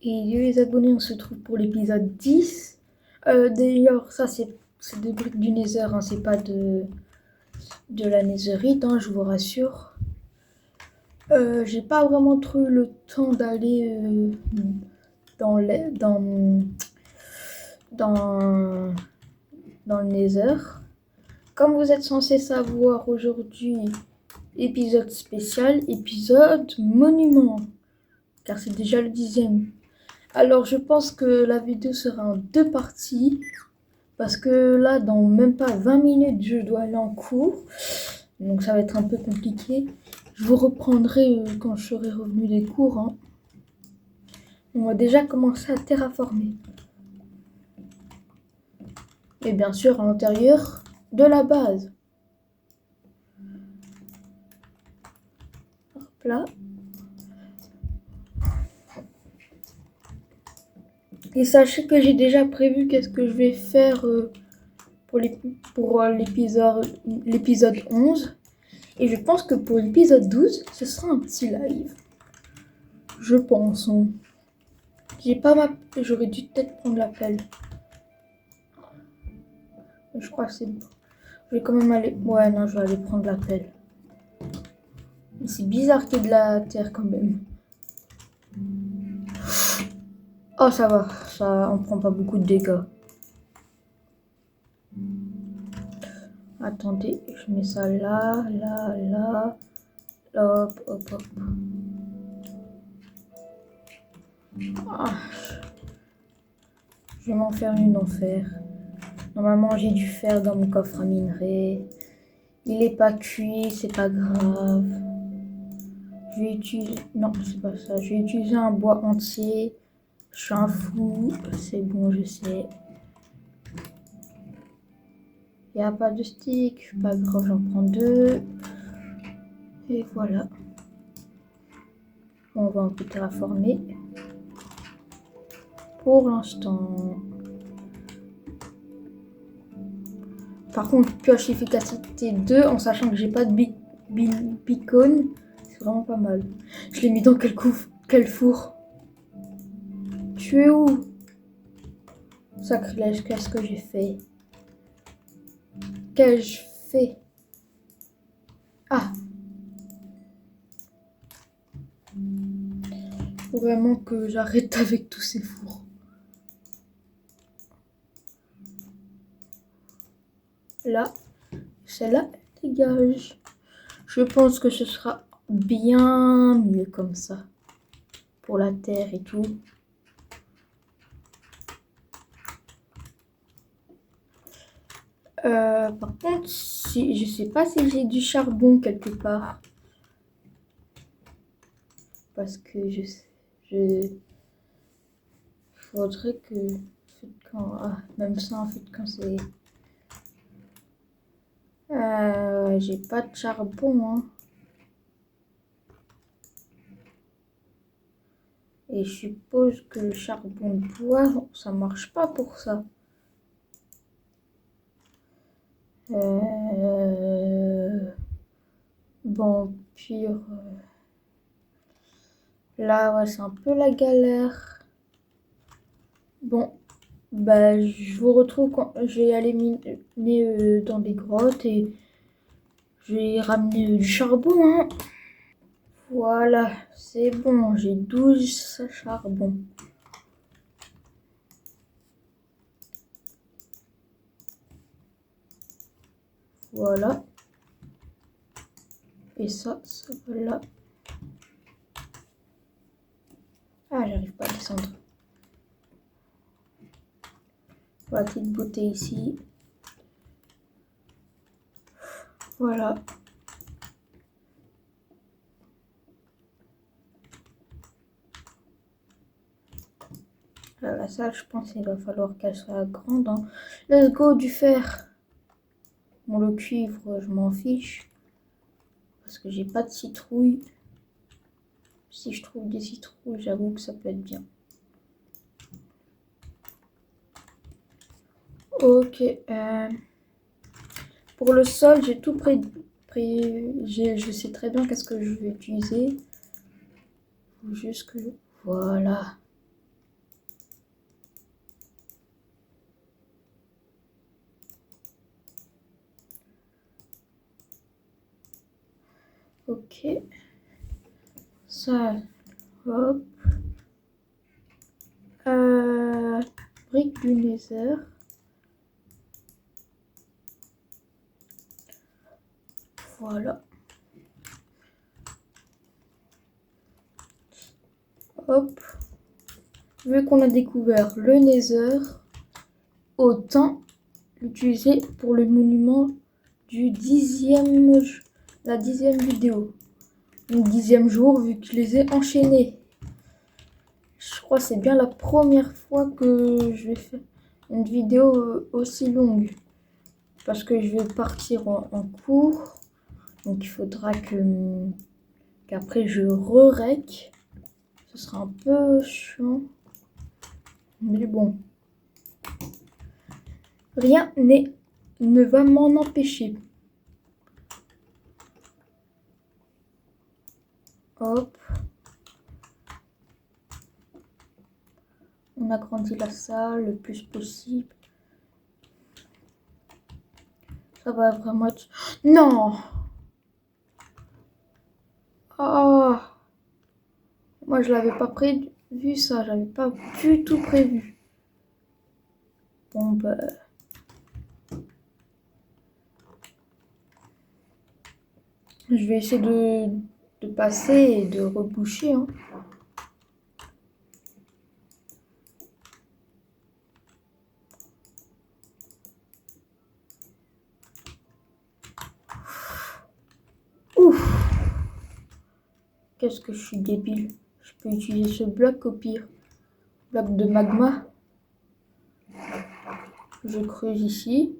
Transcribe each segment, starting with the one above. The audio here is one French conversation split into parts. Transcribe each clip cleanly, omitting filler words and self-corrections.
Et les abonnés, on se retrouve pour l'épisode 10. D'ailleurs, ça c'est des briques du Nether, hein, c'est pas de la Netherite, hein, je vous rassure. J'ai pas vraiment trop eu le temps d'aller dans le Nether. Comme vous êtes censé savoir, aujourd'hui, épisode spécial, épisode monument, car c'est déjà le 10e. Alors je pense que la vidéo sera en 2 parties, parce que là, dans même pas 20 minutes, je dois aller en cours, donc ça va être un peu compliqué. Je vous reprendrai quand je serai revenu des cours, hein. On va déjà commencer à terraformer. Et bien sûr, à l'intérieur de la base. Hop là. Et sachez que j'ai déjà prévu qu'est-ce que je vais faire pour l'épisode 11. Et je pense que pour l'épisode 12, ce sera un petit live. Je pense. Hein. J'ai pas ma... J'aurais dû peut-être prendre l'appel. Je crois que c'est bon. Je vais quand même aller... Ouais, non, je vais aller prendre l'appel. C'est bizarre qu'il y ait de la terre quand même. Oh, ça va. Ça, on prend pas beaucoup de dégâts. Attendez, je mets ça là, là, là. Hop, hop, hop. Ah. Je vais m'en faire une enfer. Normalement, j'ai du fer dans mon coffre à minerai. Il est pas cuit, c'est pas grave. Je vais utiliser... Non, c'est pas ça. Je vais utiliser un bois entier. Je suis un fou. C'est bon, je sais. Il n'y a pas de stick. Pas grave, j'en prends 2. Et voilà. On va un peu terraformer. Pour l'instant. Par contre, pioche efficacité 2 en sachant que j'ai pas de beacon. C'est vraiment pas mal. Je l'ai mis dans quel four? Tu es où? Sacrilège, qu'est-ce que j'ai fait? Qu'ai-je fait? Ah! Faut vraiment que j'arrête avec tous ces fours. Là, celle-là, dégage. Je pense que ce sera bien mieux comme ça. Pour la terre et tout. Par contre, je sais pas si j'ai du charbon quelque part. Parce que faudrait que... même ça, en fait, quand c'est... j'ai pas de charbon, hein. Et je suppose que le charbon de bois, ça marche pas pour ça. Bon, pire. Là, ouais, c'est un peu la galère. Bon, bah, je vous retrouve quand je vais aller miner dans des grottes et je vais ramener du charbon, hein. Voilà, c'est bon, j'ai 12 charbons. Voilà. Et ça va là. Ah, j'arrive pas à descendre. Voilà, petite bouteille ici. Voilà. La salle, je pense qu'il va falloir qu'elle soit grande. Hein. Let's go, du fer. Bon, le cuivre, je m'en fiche. Parce que j'ai pas de citrouille. Si je trouve des citrouilles, j'avoue que ça peut être bien. Ok. Pour le sol, j'ai tout pris. Je sais très bien qu'est-ce que je vais utiliser. Faut juste que... Voilà. Ok. Ça, hop. Brique du Nether. Voilà. Hop. Vu qu'on a découvert le Nether, autant l'utiliser pour le monument du la 10e vidéo. Le 10e jour, vu que je les ai enchaînés. Je crois que c'est bien la première fois que je vais faire une vidéo aussi longue. Parce que je vais partir en cours. Donc il faudra qu'après je re-rec. Ce sera un peu chiant. Mais bon. Rien ne va m'en empêcher. Hop. On agrandit la salle le plus possible. Ça va vraiment être... Non! Oh! Moi, je l'avais pas prévu ça. J'avais pas du tout prévu. Bon, bah... Je vais essayer de passer et de reboucher. Hein. Ouf! Qu'est-ce que je suis débile. Je peux utiliser ce bloc au pire. Bloc de magma. Je creuse ici.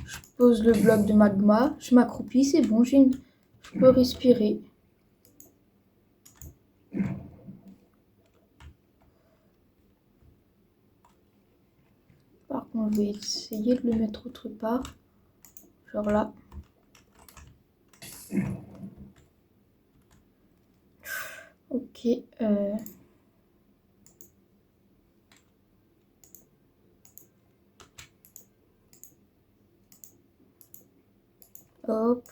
Je pose le bloc de magma. Je m'accroupis, c'est bon, je peux respirer. Par contre, je vais essayer de le mettre autre part. Genre là. Ok. Hop.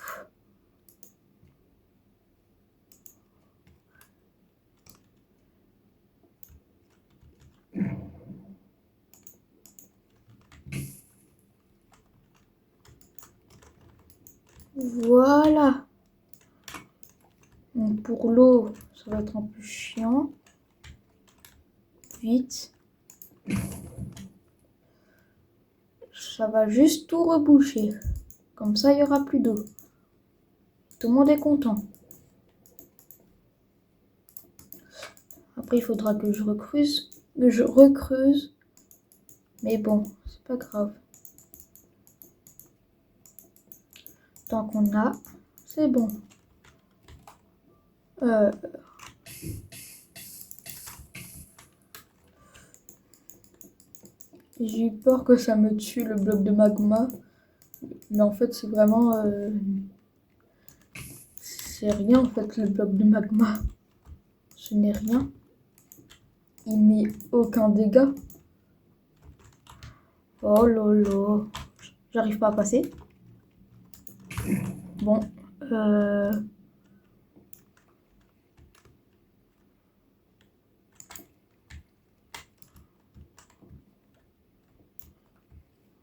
Voilà. Donc pour l'eau, ça va être un peu chiant. Vite. Ça va juste tout reboucher. Comme ça, il n'y aura plus d'eau. Tout le monde est content. Après, il faudra que je recreuse. Mais bon, c'est pas grave. Tant qu'on a, c'est bon. J'ai eu peur que ça me tue le bloc de magma. Mais en fait, c'est vraiment... c'est rien en fait le bloc de magma. Ce n'est rien. Il met aucun dégât. Oh lolo. J'arrive pas à passer. Bon.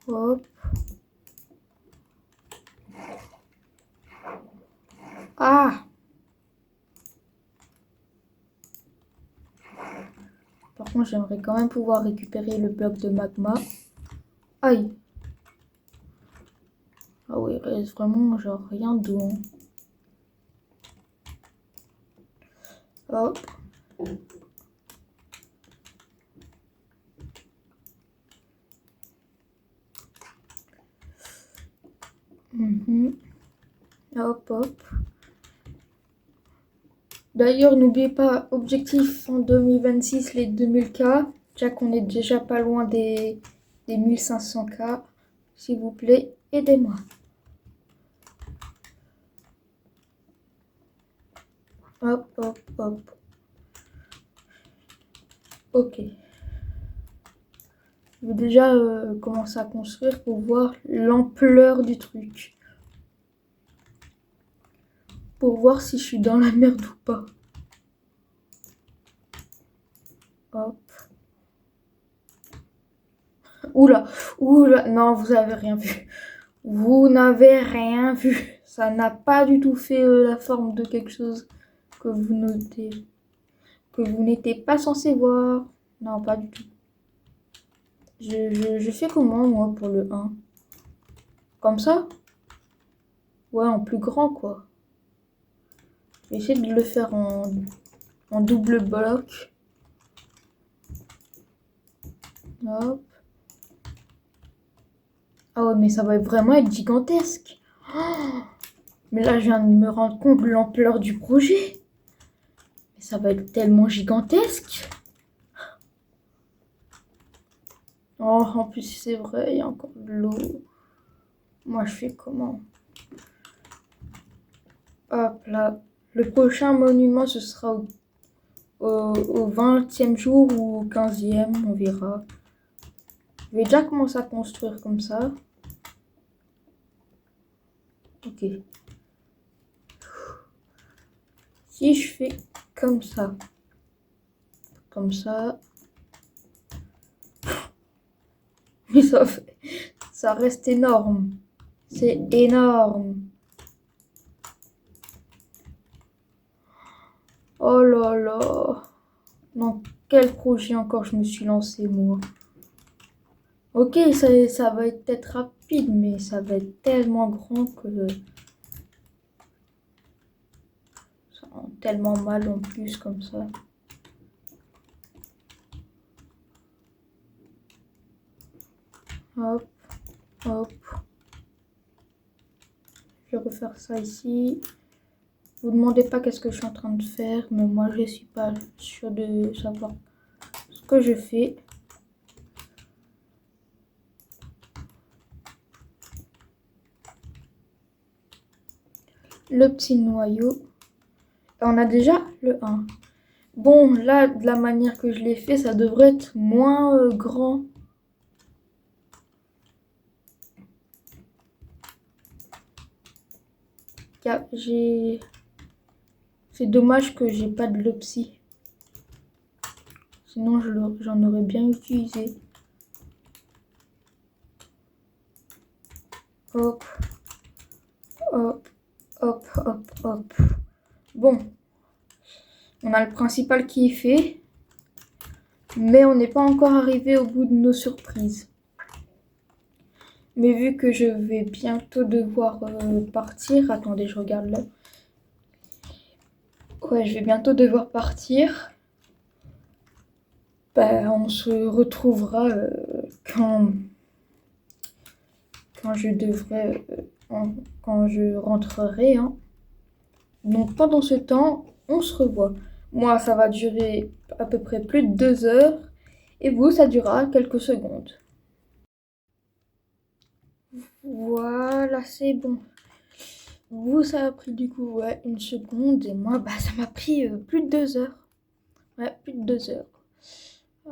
Hop. Ah! Par contre, j'aimerais quand même pouvoir récupérer le bloc de magma. Aïe! Ah oui, il reste vraiment genre rien d'eau. Hein. Hop. Hop, hop. D'ailleurs, n'oubliez pas, objectif en 2026, les 2000K. Déjà qu'on est déjà pas loin des 1500K. S'il vous plaît, aidez-moi. Hop, hop, hop. Ok. Je vais déjà commencer à construire pour voir l'ampleur du truc. pour voir si je suis dans la merde ou pas. Hop. Oula, oula, non, vous avez rien vu. Vous n'avez rien vu. Ça n'a pas du tout fait la forme de quelque chose que vous notez, que vous n'étiez pas censé voir. Non, pas du tout. Je fais comment, moi, pour le 1? Comme ça? Ouais, en plus grand, quoi. Je vais essayer de le faire en double bloc. Hop. Ah ouais, mais ça va vraiment être gigantesque. Oh, mais là, je viens de me rendre compte de l'ampleur du projet. Mais ça va être tellement gigantesque. Oh, en plus, c'est vrai, il y a encore de l'eau. Moi, je fais comment? Hop là. Le prochain monument, ce sera au 20e jour ou au 15e, on verra. Je vais déjà commencer à construire comme ça. Ok. Si je fais comme ça, mais ça reste énorme. C'est énorme. Oh là là. Dans quel projet encore je me suis lancé, moi? Ok, ça va être peut-être rapide, mais ça va être tellement grand que ça rend tellement mal en plus comme ça. Hop, hop. Je vais refaire ça ici. Vous demandez pas qu'est-ce que je suis en train de faire, mais moi je suis pas sûre de savoir ce que je fais. Le petit noyau. On a déjà le 1. Bon, là, de la manière que je l'ai fait, ça devrait être moins grand. C'est dommage que j'ai pas de l'opsie. Sinon, j'en aurais bien utilisé. Hop, hop, hop, hop, hop. Bon, on a le principal qui est fait. Mais on n'est pas encore arrivé au bout de nos surprises. Mais vu que je vais bientôt devoir partir... Attendez, je regarde là. Ouais, je vais bientôt devoir partir. Ben, on se retrouvera quand je devrais... quand je rentrerai. Hein. Donc pendant ce temps, on se revoit. Moi, ça va durer à peu près plus de 2 heures. Et vous, ça durera quelques secondes. Voilà, c'est bon. Vous, ça a pris du coup ouais, 1 seconde. Et moi, bah, ça m'a pris plus de 2 heures. Ouais, plus de 2 heures.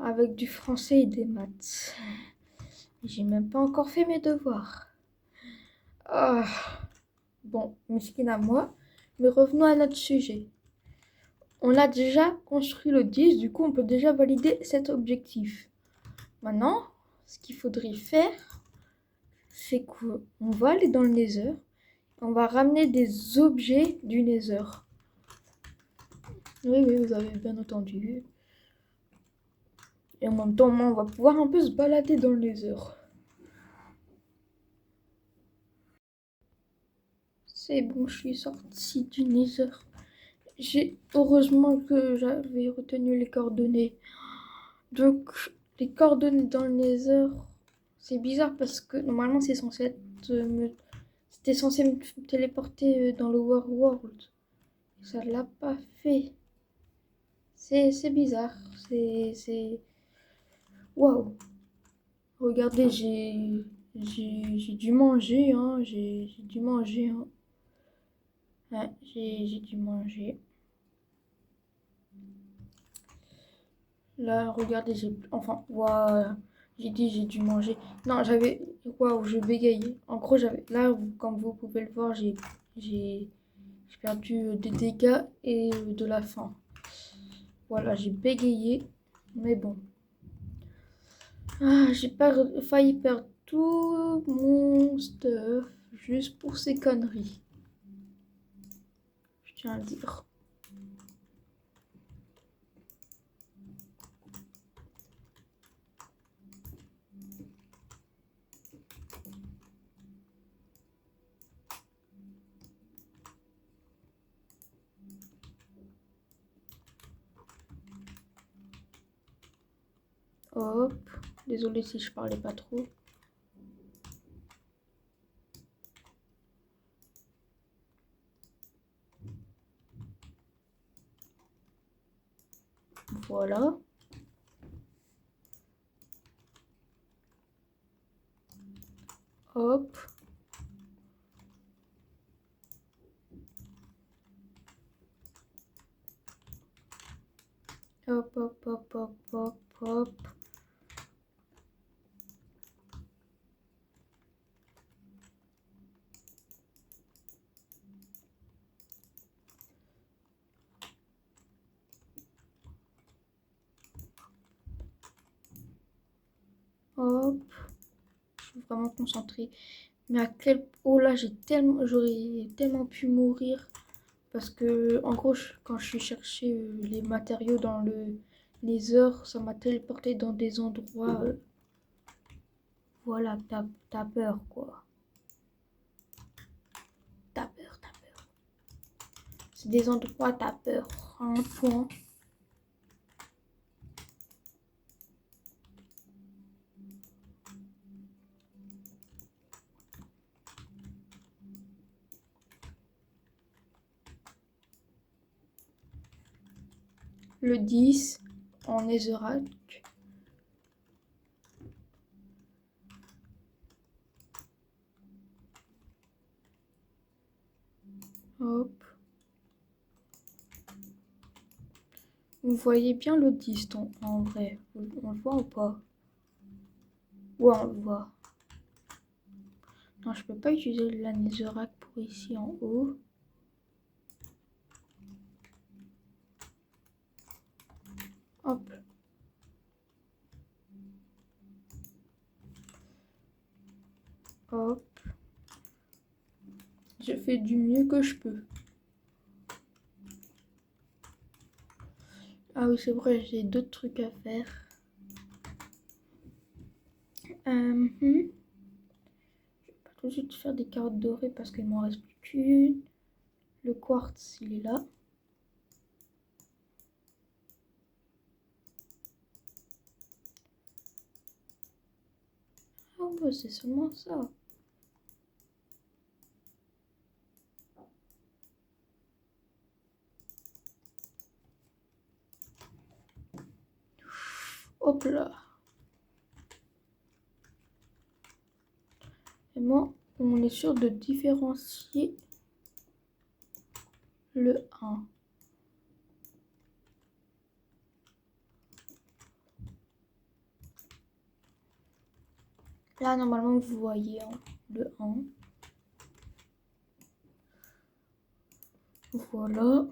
Avec du français et des maths. J'ai même pas encore fait mes devoirs. Ah. Bon, mesquine à moi. Mais revenons à notre sujet. On a déjà construit le 10, du coup on peut déjà valider cet objectif. Maintenant, ce qu'il faudrait faire, c'est qu'on va aller dans le Nether. On va ramener des objets du Nether. Oui, oui, vous avez bien entendu. Et en même temps, on va pouvoir un peu se balader dans le Nether. C'est bon, je suis sortie du Nether. Heureusement que j'avais retenu les coordonnées. Donc, les coordonnées dans le Nether, c'est bizarre parce que normalement, c'est censé être c'était censé me téléporter dans l'Overworld. Ça ne l'a pas fait. C'est bizarre. C'est... Waouh. Regardez, j'ai dû manger, hein. J'ai dû manger, hein. Ouais, j'ai dû manger. Là, regardez, enfin, waouh. J'ai dit j'ai dû manger. Non, waouh, je bégayais. En gros, j'avais... Là, comme vous pouvez le voir, j'ai J'ai perdu des dégâts et de la faim. Voilà, j'ai bégayé. Mais bon. Ah, j'ai failli perdre tout mon stuff juste pour ces conneries. Je tiens à le dire. Hop. Désolée si je parlais pas trop. Voilà. Hop. Hop, hop, hop, hop, hop, hop. Hop. Je suis vraiment concentrée. Mais à quel... Oh là, j'aurais tellement pu mourir. Parce que, en gros, quand je suis cherché les matériaux dans les heures, ça m'a téléporté dans des endroits... voilà, t'as peur, quoi. T'as peur, t'as peur. C'est des endroits, t'as peur. Un point. Le 10 en Netherrack. Hop. Vous voyez bien le 10 en vrai. On le voit ou pas? Ouais, on le voit. Non, je peux pas utiliser la Netherrack pour ici en haut. Hop. Hop. Je fais du mieux que je peux. Ah oui, c'est vrai, j'ai d'autres trucs à faire. Je vais pas tout de suite faire des carottes dorées parce qu'il m'en reste plus qu'une. Le quartz, il est là. Ah ouais, c'est seulement ça. Hop là. Et moi, on est sûr de différencier le 1. Là, normalement, vous voyez le 1. Voilà.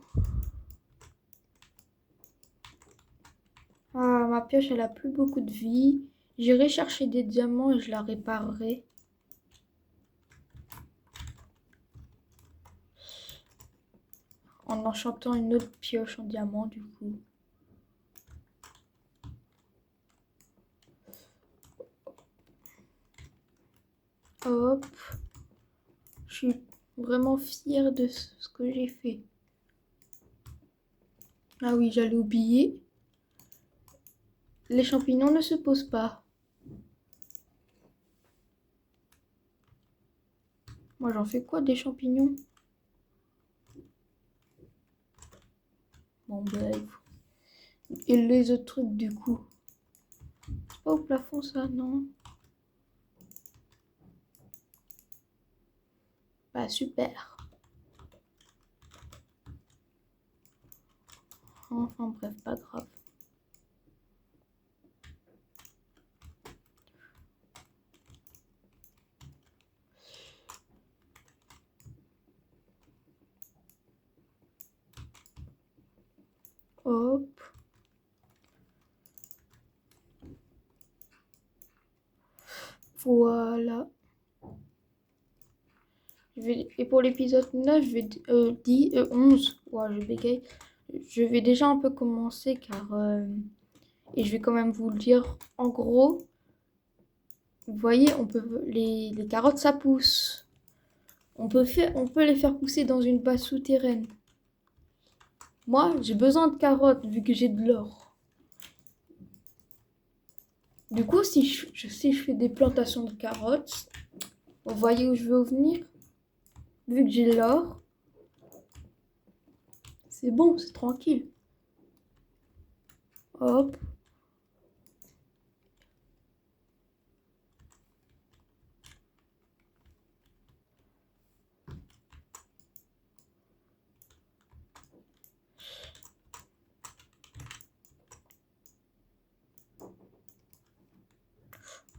Ah, ma pioche, elle a plus beaucoup de vie. J'irai chercher des diamants et je la réparerai. En enchantant une autre pioche en diamant, du coup. Hop. Je suis vraiment fière de ce que j'ai fait. Ah oui, j'allais oublier. Les champignons ne se posent pas. Moi, j'en fais quoi des champignons? Bon, ben, et les autres trucs, du coup? C'est pas au plafond, ça, non? Bah, super. Enfin, bref, pas grave. Hop. Voilà. Et pour l'épisode 9, 11, ouais, je bégaye. Je vais déjà un peu commencer car... et je vais quand même vous le dire. En gros, vous voyez, les carottes, ça pousse. On peut les faire pousser dans une base souterraine. Moi, j'ai besoin de carottes vu que j'ai de l'or. Du coup, si je fais des plantations de carottes, vous voyez où je veux venir? Vu que j'ai l'or, c'est bon, c'est tranquille. Hop.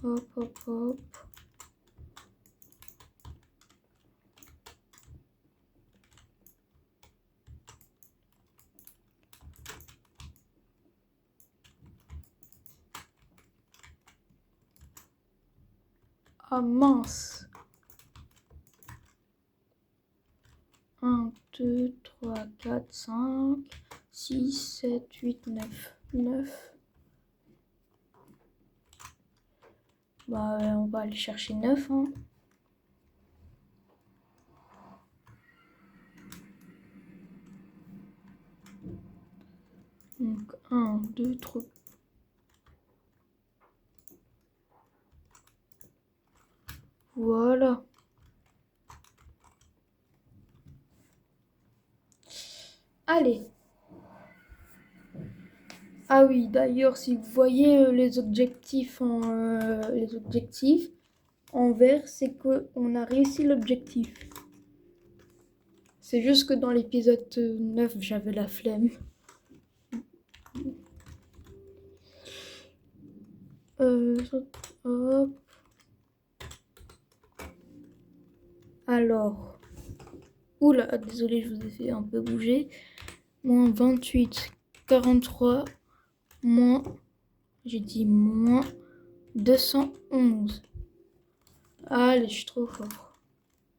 Hop, hop, hop. Ah mince. 1, 2, 3, 4, 5, 6, 7, 8, 9. 9. Bah, on va aller chercher 9. Hein. Donc, 1, 2, 3. Voilà. Allez. Ah oui, d'ailleurs, si vous voyez les objectifs en vert, c'est qu'on a réussi l'objectif. C'est juste que dans l'épisode 9, j'avais la flemme. Hop. Alors. Oula, désolé, je vous ai fait un peu bouger. Moins 28, 43, moins... J'ai dit moins 211. Allez, je suis trop fort.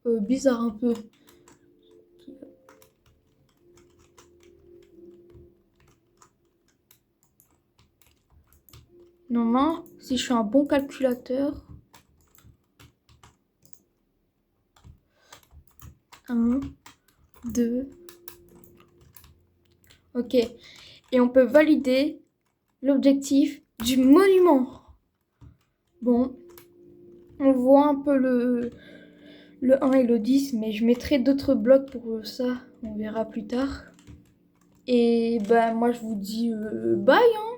Bizarre un peu. Normalement, si je suis un bon calculateur... 1, 2... Ok. Et on peut valider l'objectif du monument. Bon. On voit un peu le 1 et le 10, mais je mettrai d'autres blocs pour ça. On verra plus tard. Et ben moi je vous dis bye hein.